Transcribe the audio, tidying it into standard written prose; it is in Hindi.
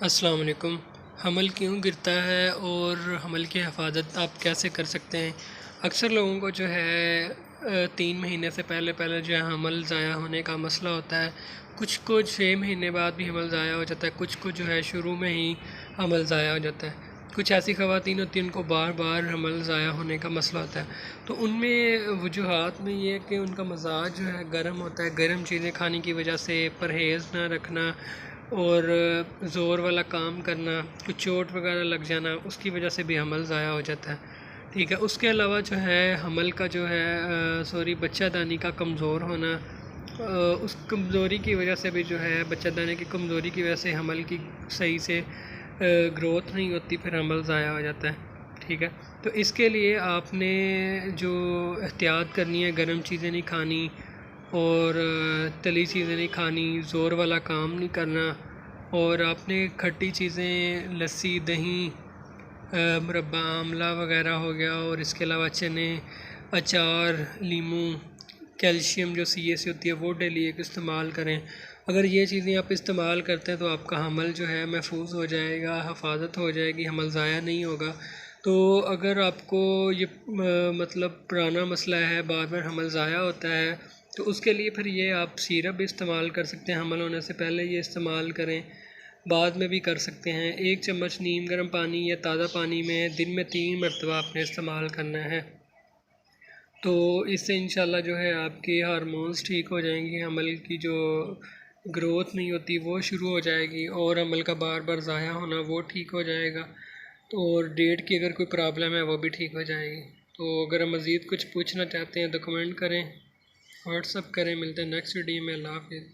अस्सलाम वालेकुम। हमल क्यों गिरता है और हमल की हिफाजत आप कैसे कर सकते हैं? अक्सर लोगों को जो है 3 महीने से पहले पहले जो है हमल ज़ाया होने का मसला होता है। कुछ को 6 महीने बाद भी हमल ज़ाया हो जाता है, कुछ को जो है शुरू में ही हमल ज़ाया हो जाता है। कुछ ऐसी ख़वातीन होती हैं उनको बार बार हमल ज़ाया होने का मसला होता है। तो उनमें वजूहात में ये है कि उनका मज़ाज जो है गर्म होता है, गर्म चीज़ें खाने की वजह से, परहेज़ ना रखना और ज़ोर वाला काम करना, कुछ चोट वगैरह लग जाना, उसकी वजह से भी हमल ज़ाया हो जाता है। ठीक है, उसके अलावा जो है हमल का जो है बच्चादानी का कमज़ोर होना, उस कमज़ोरी की वजह से भी जो है बच्चादानी की कमज़ोरी की वजह से हमल की सही से ग्रोथ नहीं होती, फिर हमल ज़ाया हो जाता है। ठीक है, तो इसके लिए आपने जो एहतियात करनी है, गर्म चीज़ें नहीं खानी और तली चीज़ें नहीं खानी, ज़ोर वाला काम नहीं करना और आपने खट्टी चीज़ें, लस्सी, दही, मुरब्बा आमला वगैरह हो गया और इसके अलावा चने, अचार, लीमू, कैल्शियम जो सी ए से होती है वो डेली एक इस्तेमाल करें। अगर ये चीज़ें आप इस्तेमाल करते हैं तो आपका हमल जो है महफूज हो जाएगा, हिफाजत हो जाएगी, हमल ज़ाया नहीं होगा। तो अगर आपको ये मतलब पुराना मसला है, बार बार हमल ज़ाया होता है, तो उसके लिए फिर ये आप सिरप भी इस्तेमाल कर सकते हैं। हमल होने से पहले ये इस्तेमाल करें, बाद में भी कर सकते हैं। 1 चम्मच नीम गर्म पानी या ताज़ा पानी में दिन में 3 मरतबा आपने इस्तेमाल करना है। तो इससे इंशाल्लाह जो है आपके हार्मोन्स ठीक हो जाएंगे, हमल की जो ग्रोथ नहीं होती वो शुरू हो जाएगी और हमल का बार बार ज़ाया होना वो ठीक हो जाएगा। तो और डेट की अगर कोई प्रॉब्लम है वो भी ठीक हो जाएगी। तो अगर मज़ीद कुछ पूछना चाहते हैं तो कमेंट करें, व्हाट्सअप करें। मिलते हैं नेक्स्ट वीडियो में। अल्लाह हाफ़िज़।